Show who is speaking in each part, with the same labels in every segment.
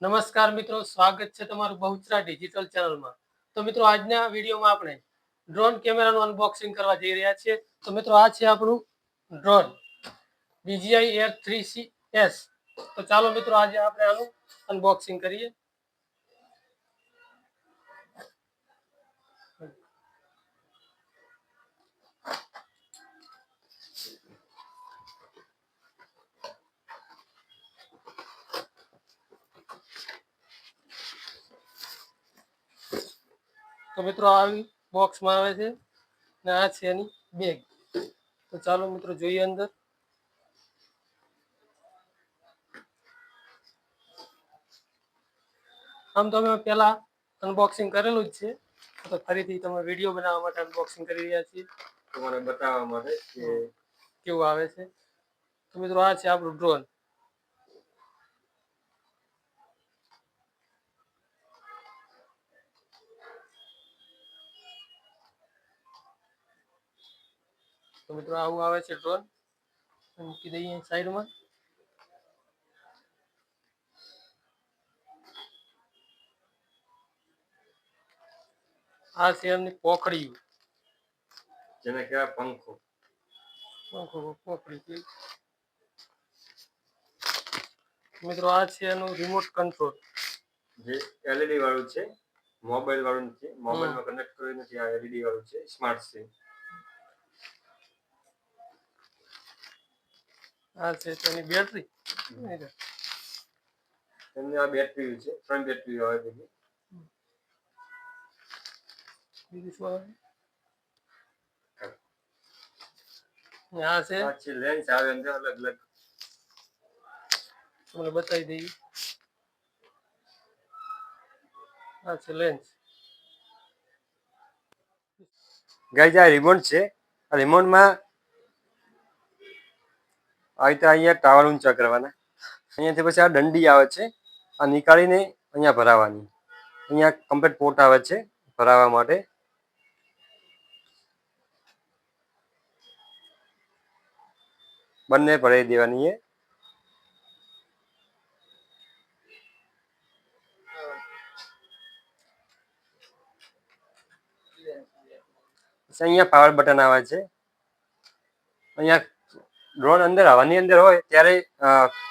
Speaker 1: નમસ્કાર મિત્રો, સ્વાગત છે તમારું બહુચરા ડિજિટલ ચેનલમાં। તો મિત્રો આજના વિડીયોમાં આપણે ડ્રોન કેમેરાનું અનબોક્સિંગ કરવા જઈ રહ્યા છીએ। તો મિત્રો આ છે આપણું ડ્રોન DJI Air 3CS। તો ચાલો મિત્રો આજે આપણે આનું અનબોક્સિંગ કરીએ। તો મિત્રો આવી બોક્સમાં આવે છે ને આ છે એની બેગ। તો ચાલો મિત્રો જોઈએ અંદર। આમ તો અમે પહેલા અનબોક્સિંગ કરેલું જ છે, તો ફરીથી તમે વિડીયો બનાવવા માટે અનબોક્સિંગ કરી રહ્યા છીએ,
Speaker 2: તમારે બતાવવા માટે કે
Speaker 1: કેવું આવે છે। તો મિત્રો આ છે આપણું ડ્રોન। તો મિત્રો આવું આવે છે ડ્રોન। મૂકી દઈએ સાઈડમાં। આ છે એમની પોખડીયું,
Speaker 2: જેને કહેવાય પંખો।
Speaker 1: પોખડી મિત્રો આ છે એનું રિમોટ કંટ્રોલ,
Speaker 2: જે LED વાળું છે, મોબાઈલ વાળું નથી। મોબાઈલમાં કનેક્ટ કર્યું નથી, આ LED વાળું છે, સ્માર્ટ છે।
Speaker 1: આ છે તેની બેટરી,
Speaker 2: એમની આ બેટરી છે, 3 બેટરી આવે છે।
Speaker 1: બીજું શું આવે? આ છે
Speaker 2: લેન્સ આવે અંદર અલગ અલગ,
Speaker 1: તમને બતાવી દઈએ। આ છે લેન્સ।
Speaker 2: ગાઈઝ આ રિમોટ છે। આ રિમોટમાં આ રીતે અહીંયા ટાવર ઊંચા કરવાના, અહીંયાથી પછી આ દંડી આવે છે, આ નીકાળીને અહીંયા ભરાવાની। અહીંયા કમ્પ્લીટ પોર્ટ આવે છે ભરાવા માટે। બંને ભરાઈ દેવાની છે। અહીંયા પાવર બટન આવે છે। અહીંયા ડ્રોન અંદર હવાની અંદર હોય ત્યારે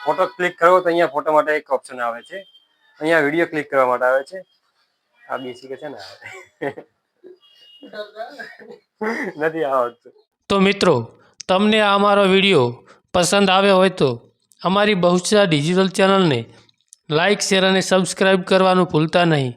Speaker 2: ફોટો ક્લિક કરવો તો અહીંયા ફોટો માટે એક ઓપ્શન આવે છે। અહીંયા વિડીયો ક્લિક કરવા માટે આવે છે। આ બેસી કે છે ને નથી આવડતું।
Speaker 1: તો મિત્રો તમને આ અમારો વિડીયો પસંદ આવ્યો હોય તો અમારી બહુચરા ડિજિટલ ચેનલને લાઇક, શેર અને સબસ્ક્રાઈબ કરવાનું ભૂલતા નહીં।